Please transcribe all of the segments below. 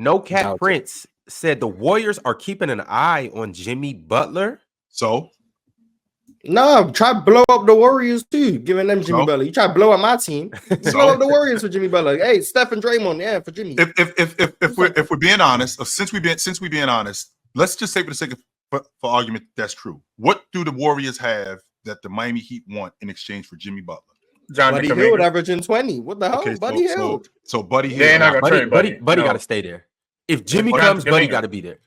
No Cat Prince said the Warriors are keeping an eye on Jimmy Butler. So no, try to blow up the Warriors too, giving them Jimmy Butler. You try to blow up my team, blow up the Warriors for Jimmy Butler. Hey, Steph and Draymond, for Jimmy. If we're being honest, since we're being honest, let's just say for the sake of for argument that's true. What do the Warriors have that the Miami Heat want in exchange for Jimmy Butler? Buddy Hield averaging 20. What the hell, okay, Buddy Hield? So Buddy Hield. They're not gonna trade Buddy. Buddy got to stay there. If Jimmy comes, Buddy got to be there.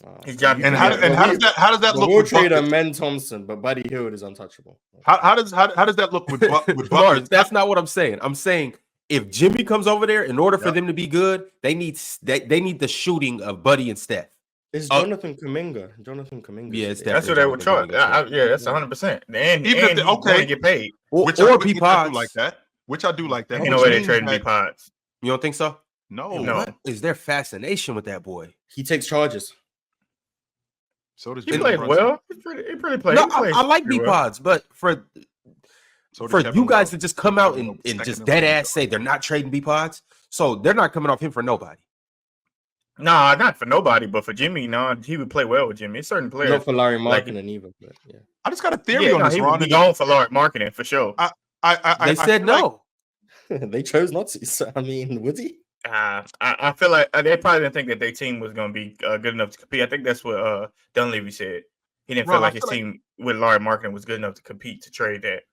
And how does that look? We'll trade Men Thompson, but Buddy Hield is untouchable. How does that look with Butler? That's not what I'm saying. I'm saying if Jimmy comes over there, in order for them to be good, they need the shooting of Buddy and Steph. It's Jonathan Kuminga. Yeah, that's what they would try. Yeah, that's 100%. And even if they get paid, which I do like that. Which I do like that. You know where they trading B Pods. You don't think so? No. What is their fascination with that boy? He takes charges. So does he plays well. He pretty plays. No, I like B Pods, but for you guys to just come out and just dead ass say they're not trading B Pods, so they're not coming off him for nobody. Nah, not for nobody, but for Jimmy, no, he would play well with Jimmy. It's certain players. Not for Larry Marketing either. But yeah. I just got a theory on this. He would be gone for Larry Marketing for sure. They said no. They chose not to. So, I mean, would he? I feel like they probably didn't think that their team was going to be good enough to compete. I think that's what Dunleavy said. He didn't feel like his team with Larry Marketing was good enough to compete to trade that.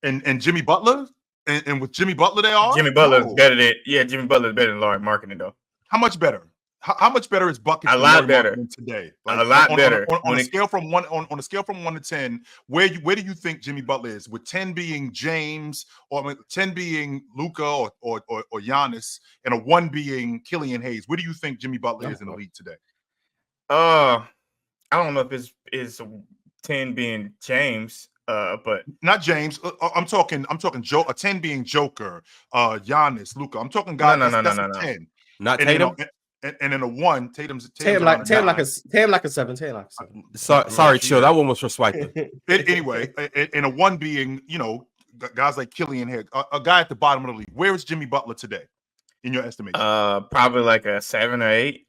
And Jimmy Butler? And with Jimmy Butler, they are? Jimmy Butler is better than Jimmy Butler is better than Larry Marketing, though. How much better? How much better is buckets? A lot better today. A lot better. On a scale from 1 to 10, where do you think Jimmy Butler is? With 10 being James, or 10 being Luka or Giannis, and a 1 being Killian Hayes? Where do you think Jimmy Butler is in the league today? I don't know if it's 10 being James. But not James. I'm talking Joe. A 10 being Joker, Giannis, Luka. I'm talking guys. No. 10. Not Tatum. And in a 1, Tatum like a 7. Sorry, Chill. That one was for swiping. Anyway, in a 1 being, guys like Killian Hayes, a guy at the bottom of the league. Where is Jimmy Butler today, in your estimation? Probably like a 7 or 8.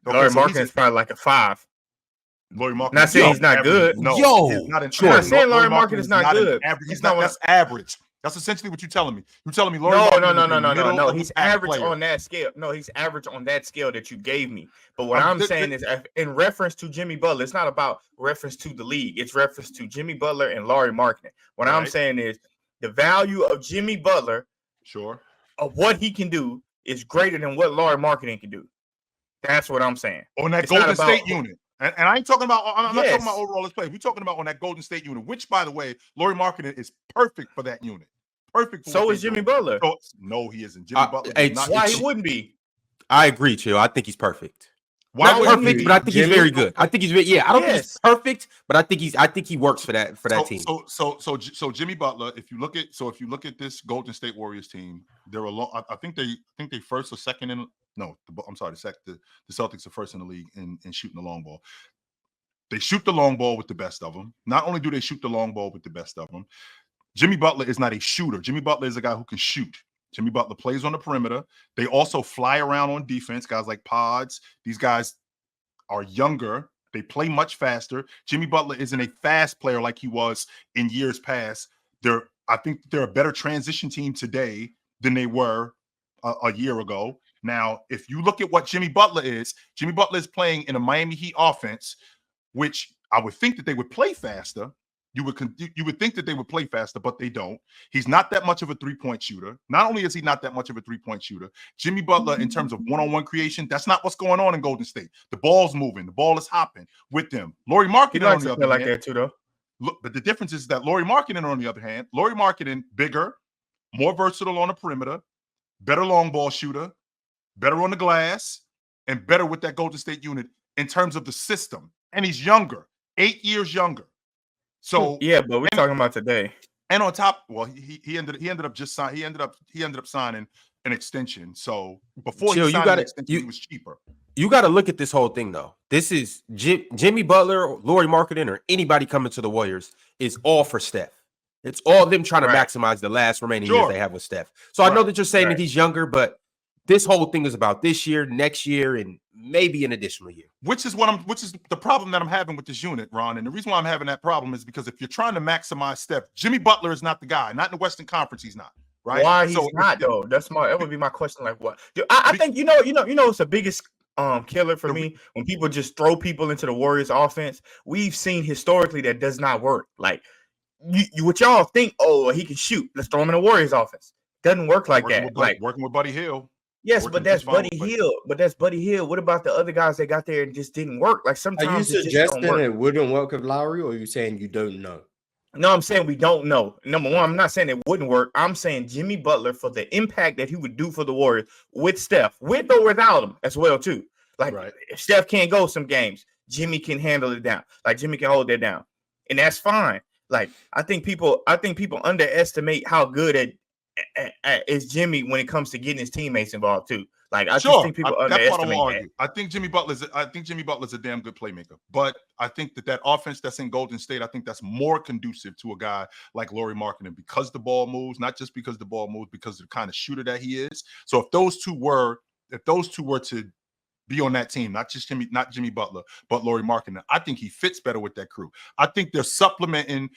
Okay, Larry Marketing is probably like a 5. Larry Marketing. Not saying he's not good. No, I'm not saying Larry Marketing is not good. That's average. That's essentially what you're telling me. You're telling me Larry No. He's average on that scale. No, he's average on that scale that you gave me. But what I'm saying is, in reference to Jimmy Butler, it's not about reference to the league. It's reference to Jimmy Butler and Larry Marketing. What I'm saying is the value of Jimmy Butler, of what he can do, is greater than what Larry Marketing can do. That's what I'm saying. On that Golden State unit. And I ain't talking about. I'm not talking about overall play. We're talking about on that Golden State unit, which, by the way, Larry Marketing is perfect for that unit. Perfect. So is Jimmy Butler. No, he isn't. Jimmy Butler. Why he wouldn't be? I agree, Chill. I think he's perfect. Why not perfect, but I think he's very good. I think he's very. Yeah, I don't think he's perfect, but I think he works for that team. So Jimmy Butler. If you look at this Golden State Warriors team, they're I think they first or second in. No, I'm sorry. The Celtics are first in the league in shooting the long ball. They shoot the long ball with the best of them. Not only do they shoot the long ball with the best of them, Jimmy Butler is not a shooter. Jimmy Butler is a guy who can shoot. Jimmy Butler plays on the perimeter. They also fly around on defense. Guys like Pods. These guys are younger. They play much faster. Jimmy Butler isn't a fast player like he was in years past. I think they're a better transition team today than they were a year ago. Now, if you look at what Jimmy Butler is playing in a Miami Heat offense, which I would think that they would play faster. You would think that they would play faster, but they don't. He's not that much of a three-point shooter. Not only is he not that much of a three-point shooter, Jimmy Butler, in terms of one-on-one creation, that's not what's going on in Golden State. The ball's moving. The ball is hopping with them. Larry Marketing on the other hand. Like that too, though. Look, but the difference is that Larry Marketing, on the other hand, Larry Marketing, bigger, more versatile on the perimeter, better long ball shooter, better on the glass, and better with that Golden State unit in terms of the system. And he's younger, 8 years younger. So yeah, but we're talking about today. And on top, well, he ended up signing an extension. So before he signed an extension, he was cheaper. You got to look at this whole thing though. This is Jimmy Butler, or Larry Marketing, or anybody coming to the Warriors is all for Steph. It's all them trying to maximize the last remaining years they have with Steph. So I know that you're saying that he's younger, but This whole thing is about this year, next year, and maybe an additional year. Which is the problem that I'm having with this unit, Ron. And the reason why I'm having that problem is because if you're trying to maximize Steph, Jimmy Butler is not the guy. Not in the Western Conference, he's not. Right? Why he's not though? That would be my question. Like what? I think you know it's the biggest killer for me when people just throw people into the Warriors offense. We've seen historically that does not work. Like what y'all think, oh, he can shoot. Let's throw him in the Warriors offense. Doesn't work like that. Like working with Buddy Hield. Yes, but that's Buddy Hield. But that's Buddy Hield. What about the other guys that got there and just didn't work? Like sometimes are you suggesting it wouldn't work with Lowry, or are you saying you don't know? No, I'm saying we don't know. Number one, I'm not saying it wouldn't work. I'm saying Jimmy Butler, for the impact that he would do for the Warriors with Steph, with or without him as well too. Like if Steph can't go some games, Jimmy can handle it down. Like Jimmy can hold that down, and that's fine. Like I think people underestimate how good is Jimmy when it comes to getting his teammates involved too. Like I just think people underestimate that. I think Jimmy Butler's a damn good playmaker, but I think that offense that's in Golden State, I think that's more conducive to a guy like Lauri Markkanen because the ball moves, not just because the ball moves, because of the kind of shooter that he is. So if those two were to be on that team, not Jimmy Butler, but Lauri Markkanen, I think he fits better with that crew. I think they're supplementing,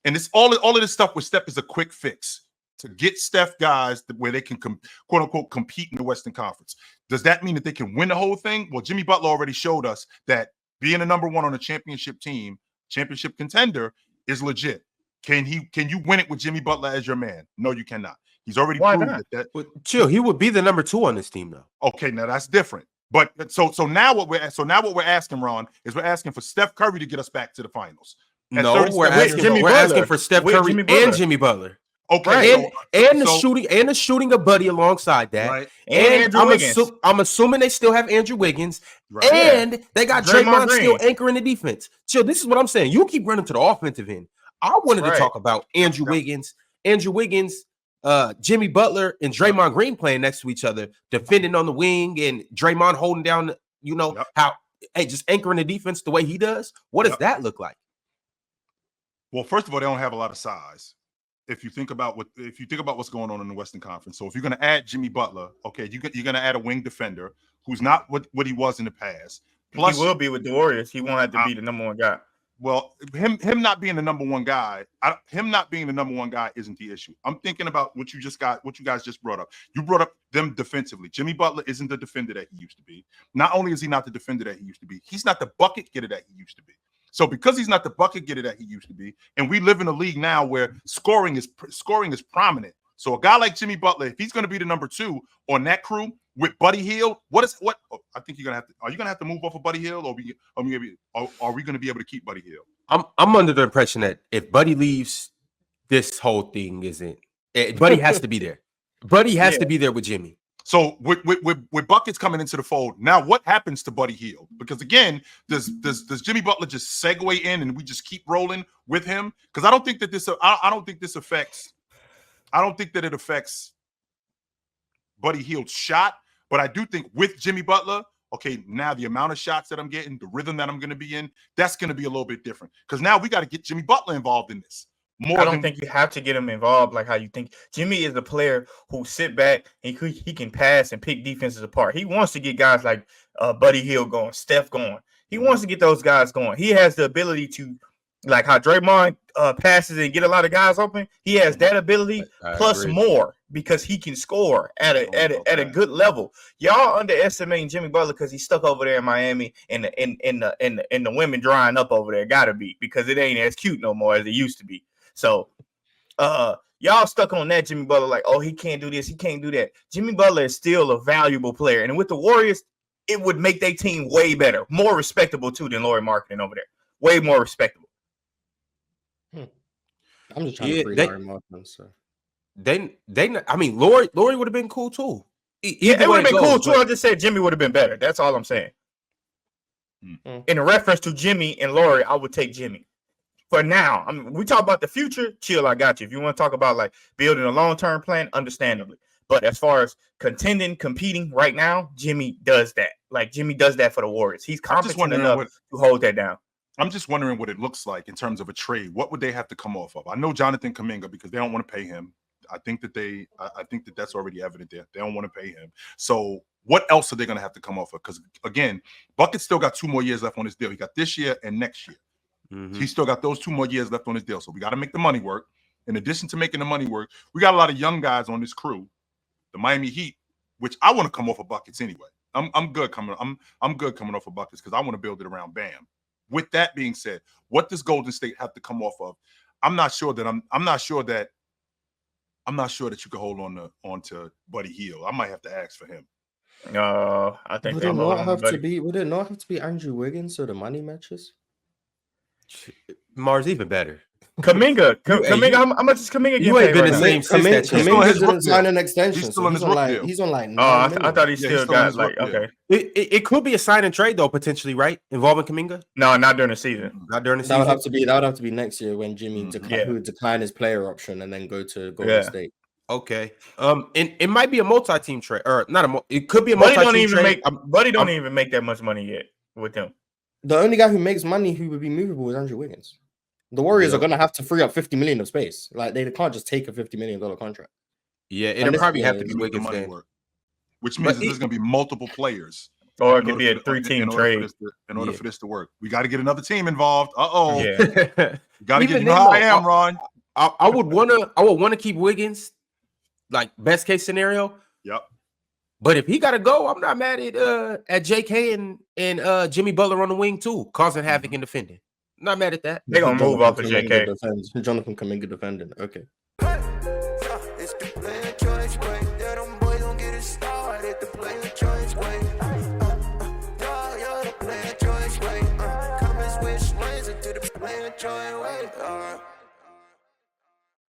and it's all of this stuff with Steph is a quick fix to get Steph guys where they can quote unquote compete in the Western Conference. Does that mean that they can win the whole thing? Well, Jimmy Butler already showed us that being a number one on a championship team, championship contender, is legit. Can you win it with Jimmy Butler as your man? No, you cannot. He's already proved that. Well, chill. He would be the number 2 on this team, though. Okay, now that's different. But so now what we're asking, Ron, is we're asking for Steph Curry to get us back to the finals. No, we're asking for Steph Curry and Jimmy Butler. Okay, right. and the shooting a buddy alongside that, right. And I'm assuming they still have Andrew Wiggins, right. And they got Draymond still anchoring the defense. So this is what I'm saying. You keep running to the offensive end. I wanted to talk about Andrew Wiggins, Jimmy Butler, and Draymond Green playing next to each other, defending on the wing, and Draymond holding down. Just anchoring the defense the way he does. What does that look like? Well, first of all, they don't have a lot of size. If you think about what's going on in the Western Conference, so if you're going to add Jimmy Butler, okay, you're going to add a wing defender who's not what he was in the past. Plus, he will be with the Warriors. He won't have to be the number one guy. Well, him not being the number one guy, isn't the issue. I'm thinking about what you guys just brought up. You brought up them defensively. Jimmy Butler isn't the defender that he used to be. Not only is he not the defender that he used to be, he's not the bucket getter that he used to be. So because he's not the bucket getter that he used to be, and we live in a league now where scoring is prominent. So a guy like Jimmy Butler, if he's going to be the number 2 on that crew with Buddy Hield, I think are you going to have to move off of Buddy Hield, or are we going to be able to keep Buddy Hield? I'm under the impression that if Buddy leaves, this whole thing isn't. Buddy has to be there. Buddy has to be there with Jimmy. So with buckets coming into the fold, now what happens to Buddy Hield? Because again, does Jimmy Butler just segue in and we just keep rolling with him? Because I don't think that it affects Buddy Hield's shot, but I do think with Jimmy Butler, okay, now the amount of shots that I'm getting, the rhythm that I'm going to be in, that's going to be a little bit different. Because now we got to get Jimmy Butler involved in this. I don't think you have to get him involved like how you think. Jimmy is a player who sit back and he can pass and pick defenses apart. He wants to get guys like Buddy Hield going, Steph going. He wants to get those guys going. He has the ability to, like how Draymond passes and get a lot of guys open. He has that ability plus more because he can score at a good level. Y'all underestimating Jimmy Butler because he's stuck over there in Miami and the women drying up over there. Gotta be, because it ain't as cute no more as it used to be. So, y'all stuck on that Jimmy Butler, like, oh, he can't do this, he can't do that. Jimmy Butler is still a valuable player, and with the Warriors, it would make their team way better, more respectable too than Lauri Markkanen over there. Way more respectable. I'm just trying to free Lauri Markkanen. So Lauri would have been cool too. It would have been cool too. I just said Jimmy would have been better. That's all I'm saying. In reference to Jimmy and Lauri, I would take Jimmy. For now, we talk about the future, chill, I got you. If you want to talk about like building a long-term plan, understandably. But as far as competing right now, Jimmy does that. Like Jimmy does that for the Warriors. He's competent enough to hold that down. I'm just wondering what it looks like in terms of a trade. What would they have to come off of? I know Jonathan Kuminga because they don't want to pay him. I think that that's already evident there. They don't want to pay him. So what else are they going to have to come off of? Because again, Bucket's still got 2 more years left on his deal. He got this year and next year. Mm-hmm. He's still got those 2 more years left on his deal. So we got to make the money work. In addition to making the money work, we got a lot of young guys on this crew, the Miami Heat, which I want to come off of Buckets anyway. I'm good coming off of Buckets because I want to build it around Bam. With that being said, what does Golden State have to come off of? I'm not sure that you can hold on to Buddy Hield. I might have to ask for him. I think would it not have to be Andrew Wiggins so the money matches? Mars even better. Kaminga, how much is Kaminga? You ain't been the same since that. Kaminga didn't sign an extension. He's still on his rookie deal. He's on like. I thought he still got like okay. It could be a sign and trade though, potentially, right? Involving Kaminga. No, not during the season. Not during the season. That would have to be next year when Jimmy would decline his player option and then go to Golden State. Okay. And it might be a multi-team trade or not it could be a multi-team trade. Buddy don't even make that much money yet with him. The only guy who makes money who would be movable is Andrew Wiggins. The Warriors are going to have to free up $50 million of space. Like they can't just take a $50 million contract. Yeah, it'll probably have to be Wiggins then. Which means there's going to be multiple players. Or it could be a 3-team trade. In order for this to work, we got to get another team involved. Yeah. Got to get. You know how I am, Ron. I would want to keep Wiggins, like best case scenario. Yep. But if he got to go, I'm not mad at JK and Jimmy Butler on the wing too, causing havoc in defending. Not mad at that. They're gonna move off of JK. Jonathan Kaminga defending. Okay.